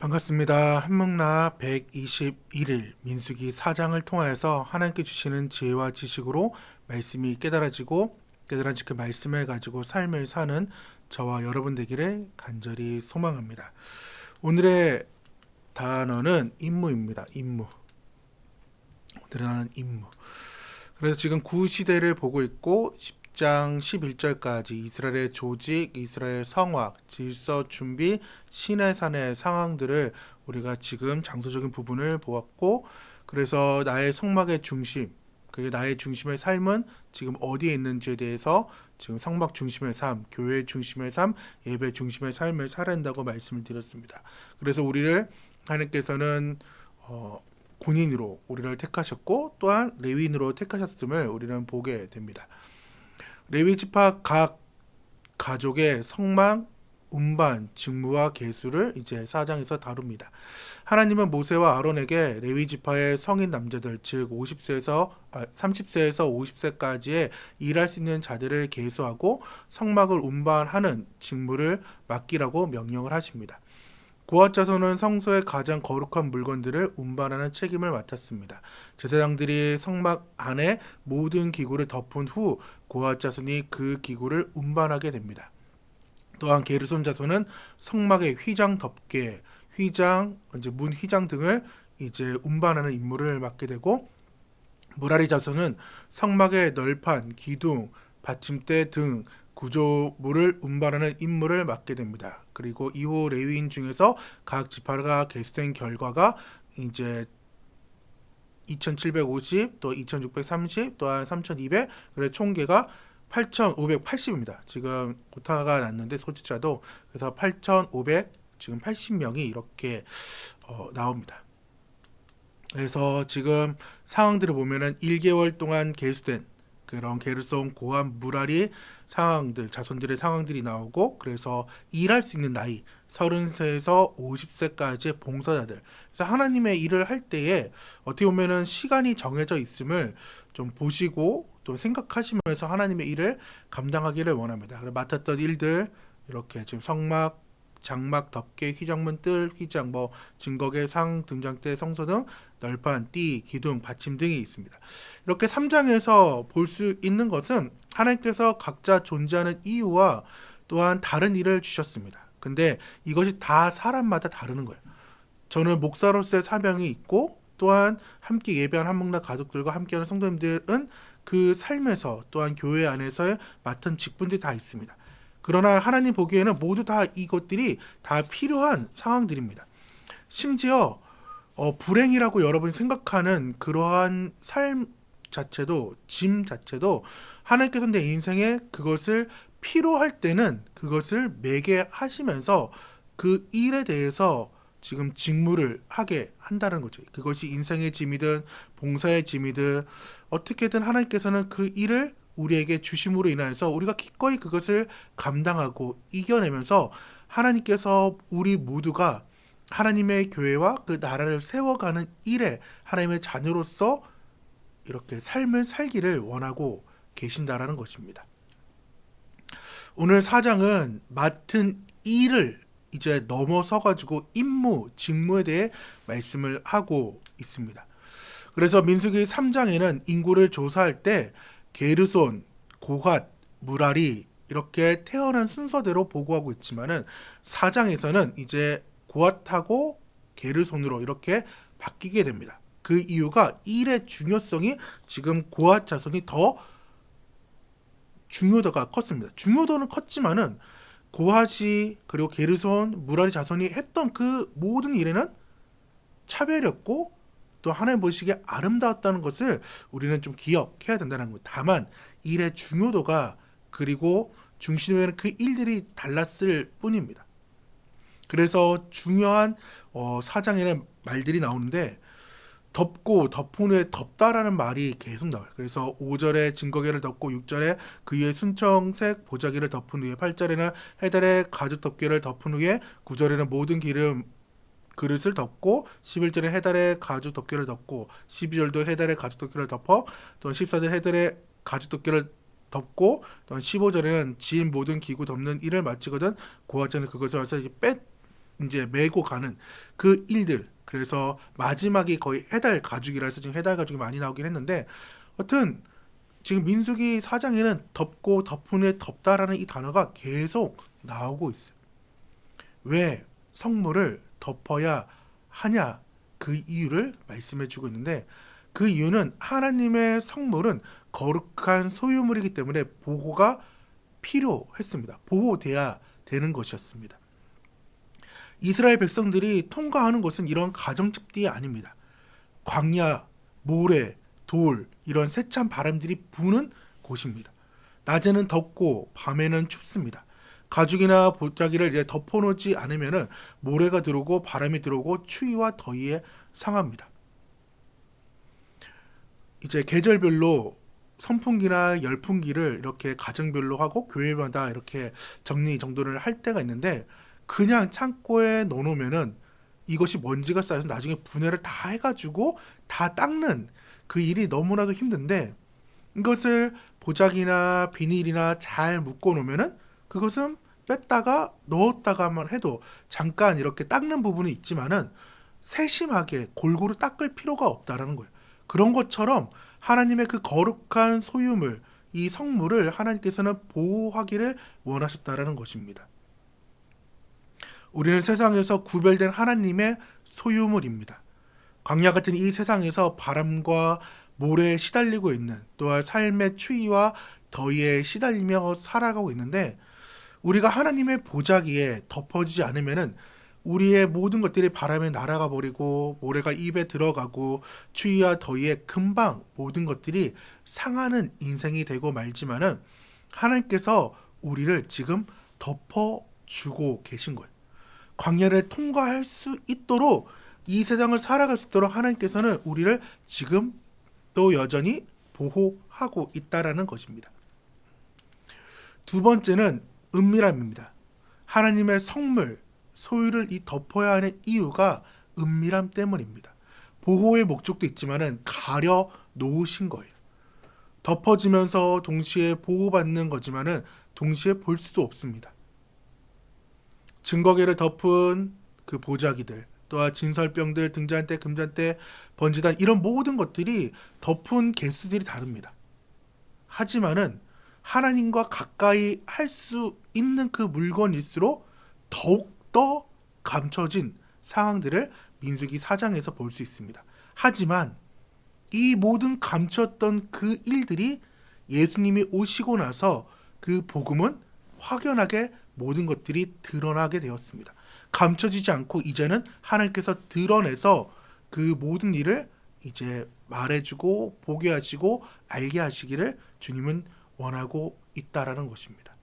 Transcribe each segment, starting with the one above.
반갑습니다. 한문나 121일 민수기 4장을 통하여서 하나님께 주시는 지혜와 지식으로 말씀이 깨달아진 그 말씀을 가지고 삶을 사는 저와 여러분 되기를 간절히 소망합니다. 오늘의 단어는 임무입니다. 임무. 오늘의 단어는 임무. 그래서 지금 구시대를 보고 있고 10장 11절까지 이스라엘의 조직, 이스라엘 성악, 질서 준비, 시내산의 상황들을 우리가 지금 장소적인 부분을 보았고, 그래서 나의 성막의 중심, 그리고 나의 중심의 삶은 지금 어디에 있는지에 대해서 지금 성막 중심의 삶, 교회 중심의 삶, 예배 중심의 삶을 살아야 한다고 말씀을 드렸습니다. 그래서 우리를 하나님께서는 군인으로 우리를 택하셨고 또한 레위인으로 택하셨음을 우리는 보게 됩니다. 레위 지파 각 가족의 성막, 운반, 직무와 계수를 이제 4장에서 다룹니다. 하나님은 모세와 아론에게 레위 지파의 성인 남자들, 즉 30세에서 50세까지의 일할 수 있는 자들을 계수하고 성막을 운반하는 직무를 맡기라고 명령을 하십니다. 고앗 자손은 성소의 가장 거룩한 물건들을 운반하는 책임을 맡았습니다. 제사장들이 성막 안에 모든 기구를 덮은 후 고앗 자손이 그 기구를 운반하게 됩니다. 또한 게르손 자손은 성막의 휘장 덮개, 휘장, 이제 문 휘장 등을 이제 운반하는 임무를 맡게 되고, 무라리 자손은 성막의 널판, 기둥, 받침대 등 구조물을 운반하는 임무를 맡게 됩니다. 그리고 이후 레위인 중에서 각 지파가 개수된 결과가 이제 2750, 또 2630, 또한 3200, 그래서 총계가 8580입니다. 지금 오타가 났는데 소지자도 그래서 8500 지금 80명이 이렇게 나옵니다. 그래서 지금 상황들을 보면은 1개월 동안 계수된 그런 게르손 고함 무라리 상황들, 자손들의 상황들이 나오고, 그래서 일할 수 있는 나이 30세에서 50세까지의 봉사자들. 그래서 하나님의 일을 할 때에 어떻게 보면은 시간이 정해져 있음을 좀 보시고 또 생각하시면서 하나님의 일을 감당하기를 원합니다. 맡았던 일들 이렇게 지금 성막, 장막, 덮개, 휘장문, 뜰, 휘장, 증거계, 상, 등장대, 성소 등 널판, 띠, 기둥, 받침 등이 있습니다. 이렇게 3장에서 볼 수 있는 것은 하나님께서 각자 존재하는 이유와 또한 다른 일을 주셨습니다. 근데 이것이 다 사람마다 다르는 거예요. 저는 목사로서의 사명이 있고, 또한 함께 예배한 한목나 가족들과 함께하는 성도님들은 그 삶에서 또한 교회 안에서의 맡은 직분들이 다 있습니다. 그러나 하나님 보기에는 모두 다 이것들이 다 필요한 상황들입니다. 심지어 불행이라고 여러분이 생각하는 그러한 삶 자체도, 짐 자체도 하나님께서 내 인생에 그것을 필요할 때는 그것을 매게 하시면서 그 일에 대해서 지금 직무를 하게 한다는 거죠. 그것이 인생의 짐이든 봉사의 짐이든 어떻게든 하나님께서는 그 일을 우리에게 주심으로 인하여서 우리가 기꺼이 그것을 감당하고 이겨내면서 하나님께서 우리 모두가 하나님의 교회와 그 나라를 세워가는 일에 하나님의 자녀로서 이렇게 삶을 살기를 원하고 계신다라는 것입니다. 오늘 4장은 맡은 일을 이제 넘어서 가지고 임무, 직무에 대해 말씀을 하고 있습니다. 그래서 민수기 3장에는 인구를 조사할 때 게르손, 고핫, 무라리 이렇게 태어난 순서대로 보고하고 있지만은 4장에서는 이제 고핫하고 게르손으로 이렇게 바뀌게 됩니다. 그 이유가 일의 중요성이 지금 고핫 자손이 더 중요도가 컸습니다. 중요도는 컸지만은 고핫이 그리고 게르손, 무라리 자손이 했던 그 모든 일에는 차별이었고 또 하나님 보시기에 아름다웠다는 것을 우리는 좀 기억해야 된다는 것. 다만 일의 중요도가 그리고 중심에는 그 일들이 달랐을 뿐입니다. 그래서 중요한 사장에는 말들이 나오는데 덮고 덮은 후에 덮다라는 말이 계속 나와요. 그래서 5절에 증거계를 덮고 6절에 그 위에 순청색 보자기를 덮은 후에 8절에는 해달의 가죽 덮개를 덮은 후에 9절에는 모든 기름 그릇을 덮고 11절에 해달의 가죽 덮개를 덮고 12절도 해달의 가죽 덮개를 덮어 또 14절 해달의 가죽 덮개를 덮고 또 15절에는 지은 모든 기구 덮는 일을 마치거든 고아자는 그것을 와서 이제 메고 가는 그 일들. 그래서 마지막이 거의 해달 가죽이라 해서 지금 해달 가죽이 많이 나오긴 했는데, 하여튼 지금 민수기 4장에는 덮고 덮은 후에 덮다라는 이 단어가 계속 나오고 있어요. 왜 성물을 덮어야 하냐, 그 이유를 말씀해 주고 있는데, 그 이유는 하나님의 성물은 거룩한 소유물이기 때문에 보호가 필요했습니다. 보호돼야 되는 것이었습니다. 이스라엘 백성들이 통과하는 곳은 이런 가정집들이 아닙니다. 광야, 모래, 돌, 이런 세찬 바람들이 부는 곳입니다. 낮에는 덥고 밤에는 춥습니다. 가죽이나 보자기를 이제 덮어놓지 않으면 모래가 들어오고 바람이 들어오고 추위와 더위에 상합니다. 이제 계절별로 선풍기나 열풍기를 이렇게 가정별로 하고 교회마다 이렇게 정리 정돈을 할 때가 있는데, 그냥 창고에 넣어놓으면은 이것이 먼지가 쌓여서 나중에 분해를 다 해가지고 다 닦는 그 일이 너무나도 힘든데, 이것을 보자기나 비닐이나 잘 묶어 놓으면은 그것은 뺐다가 넣었다가만 해도 잠깐 이렇게 닦는 부분이 있지만은 세심하게 골고루 닦을 필요가 없다라는 거예요. 그런 것처럼 하나님의 그 거룩한 소유물, 이 성물을 하나님께서는 보호하기를 원하셨다라는 것입니다. 우리는 세상에서 구별된 하나님의 소유물입니다. 광야 같은 이 세상에서 바람과 모래에 시달리고 있는, 또한 삶의 추위와 더위에 시달리며 살아가고 있는데, 우리가 하나님의 보자기에 덮어지지 않으면은 우리의 모든 것들이 바람에 날아가 버리고 모래가 입에 들어가고 추위와 더위에 금방 모든 것들이 상하는 인생이 되고 말지만은, 하나님께서 우리를 지금 덮어주고 계신 거예요. 광야를 통과할 수 있도록, 이 세상을 살아갈 수 있도록 하나님께서는 우리를 지금 또 여전히 보호하고 있다라는 것입니다. 두 번째는 은밀함입니다. 하나님의 성물, 소유를 이 덮어야 하는 이유가 은밀함 때문입니다. 보호의 목적도 있지만은 가려 놓으신 거예요. 덮어지면서 동시에 보호받는 거지만은 동시에 볼 수도 없습니다. 증거계를 덮은 그 보자기들, 또한 진설병들, 등잔대, 금잔대, 번지단, 이런 모든 것들이 덮은 개수들이 다릅니다. 하지만은 하나님과 가까이 할 수 있는 그 물건일수록 더욱더 감춰진 상황들을 민수기 4장에서 볼 수 있습니다. 하지만 이 모든 감췄던 그 일들이 예수님이 오시고 나서 그 복음은 확연하게 모든 것들이 드러나게 되었습니다. 감춰지지 않고 이제는 하나님께서 드러내서 그 모든 일을 이제 말해주고 보게 하시고 알게 하시기를 주님은 원하고 있다라는 것입니다.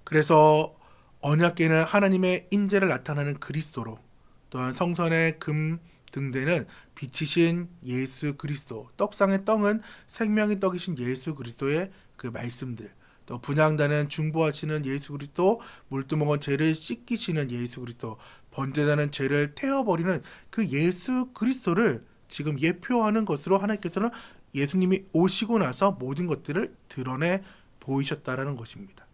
그래서 언약궤는 하나님의 인재를 나타내는 그리스도로, 또한 성전의 금 등대는 빛이신 예수 그리스도, 떡상의 떡은 생명의 떡이신 예수 그리스도의 그 말씀들, 또 분향단은 중보하시는 예수 그리스도, 물두멍은 죄를 씻기시는 예수 그리스도, 번제단은 죄를 태워버리는 그 예수 그리스도를 지금 예표하는 것으로 하나님께서는 예수님이 오시고 나서 모든 것들을 드러내 보이셨다라는 것입니다.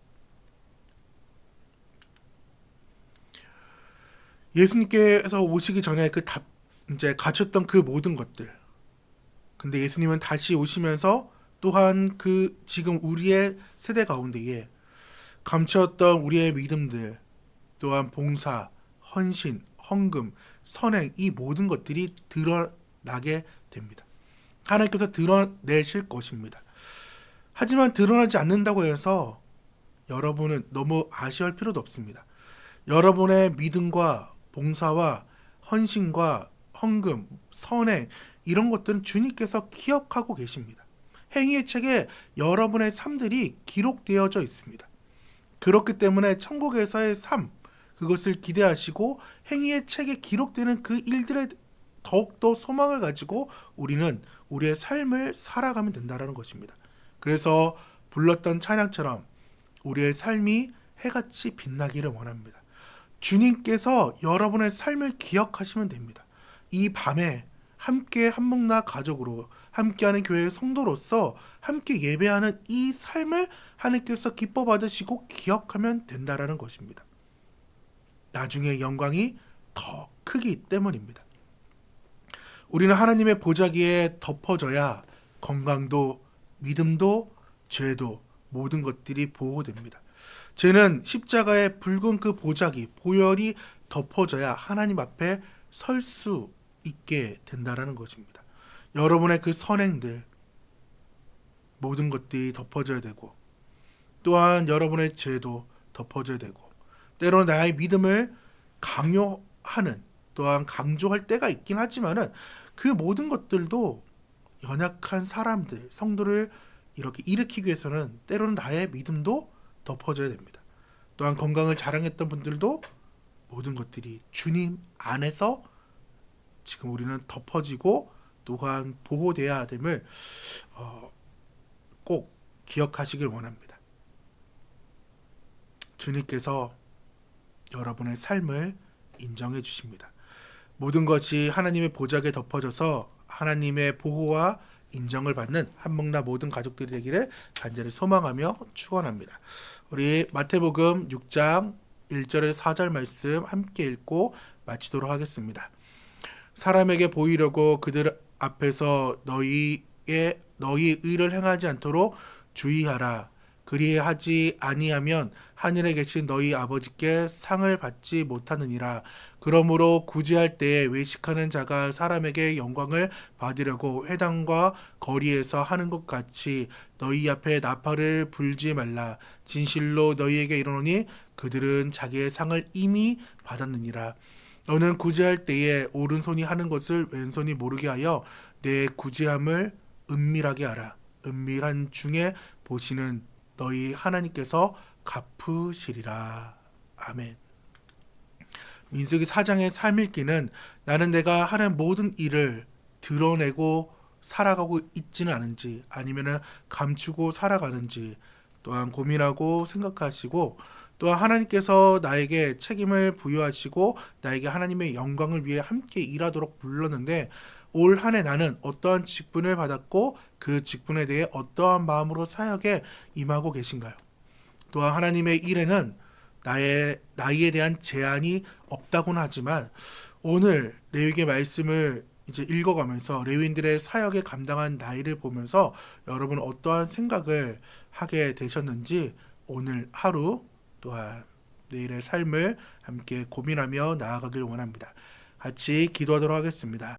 예수님께서 오시기 전에 이제 갖췄던 그 모든 것들, 근데 예수님은 다시 오시면서 또한 그 지금 우리의 세대 가운데에 감추었던 우리의 믿음들, 또한 봉사, 헌신, 헌금, 선행, 이 모든 것들이 드러나게 됩니다. 하나님께서 드러내실 것입니다. 하지만 드러나지 않는다고 해서 여러분은 너무 아쉬워할 필요도 없습니다. 여러분의 믿음과 봉사와 헌신과 헌금, 선행, 이런 것들은 주님께서 기억하고 계십니다. 행위의 책에 여러분의 삶들이 기록되어져 있습니다. 그렇기 때문에 천국에서의 삶, 그것을 기대하시고 행위의 책에 기록되는 그 일들에 더욱더 소망을 가지고 우리는 우리의 삶을 살아가면 된다는 것입니다. 그래서 불렀던 찬양처럼 우리의 삶이 해같이 빛나기를 원합니다. 주님께서 여러분의 삶을 기억하시면 됩니다. 이 밤에 함께 한목나 가족으로 함께하는 교회의 성도로서 함께 예배하는 이 삶을 하나님께서 기뻐 받으시고 기억하면 된다라는 것입니다. 나중에 영광이 더 크기 때문입니다. 우리는 하나님의 보자기에 덮어져야 건강도 믿음도 죄도 모든 것들이 보호됩니다. 죄는 십자가의 붉은 그 보자기 보혈이 덮어져야 하나님 앞에 설 수 있게 된다라는 것입니다. 여러분의 그 선행들 모든 것들이 덮어져야 되고, 또한 여러분의 죄도 덮어져야 되고, 때로는 나의 믿음을 강요하는, 또한 강조할 때가 있긴 하지만은 그 모든 것들도 연약한 사람들, 성도를 이렇게 일으키기 위해서는 때로는 나의 믿음도 덮어져야 됩니다. 또한 건강을 자랑했던 분들도 모든 것들이 주님 안에서 지금 우리는 덮어지고 또한 보호돼야 됨을 꼭 기억하시길 원합니다. 주님께서 여러분의 삶을 인정해 주십니다. 모든 것이 하나님의 보좌에 덮어져서 하나님의 보호와 인정을 받는 한목나 모든 가족들이 되기를 간절히 소망하며 축원합니다. 우리 마태복음 6장 1절에서 4절 말씀 함께 읽고 마치도록 하겠습니다. 사람에게 보이려고 그들 앞에서 너희 의를 행하지 않도록 주의하라. 그리하지 아니하면 하늘에 계신 너희 아버지께 상을 받지 못하느니라. 그러므로 구제할 때에 외식하는 자가 사람에게 영광을 받으려고 회당과 거리에서 하는 것 같이 너희 앞에 나팔을 불지 말라. 진실로 너희에게 이르노니 그들은 자기의 상을 이미 받았느니라. 너는 구제할 때에 오른손이 하는 것을 왼손이 모르게 하여 내 구제함을 은밀하게 하라. 은밀한 중에 보시는 너희 하나님께서 갚으시리라. 아멘. 민수기 4장의 3읽기는 나는 내가 하는 모든 일을 드러내고 살아가고 있지는 않은지 아니면 감추고 살아가는지 또한 고민하고 생각하시고, 또한 하나님께서 나에게 책임을 부여하시고 나에게 하나님의 영광을 위해 함께 일하도록 불렀는데 올 한 해 나는 어떠한 직분을 받았고 그 직분에 대해 어떠한 마음으로 사역에 임하고 계신가요? 또한 하나님의 일에는 나이에 대한 제한이 없다고는 하지만 오늘 레위기의 말씀을 이제 읽어가면서 레위인들의 사역에 감당한 나이를 보면서 여러분 어떠한 생각을 하게 되셨는지 오늘 하루 또한 내일의 삶을 함께 고민하며 나아가길 원합니다. 같이 기도하도록 하겠습니다.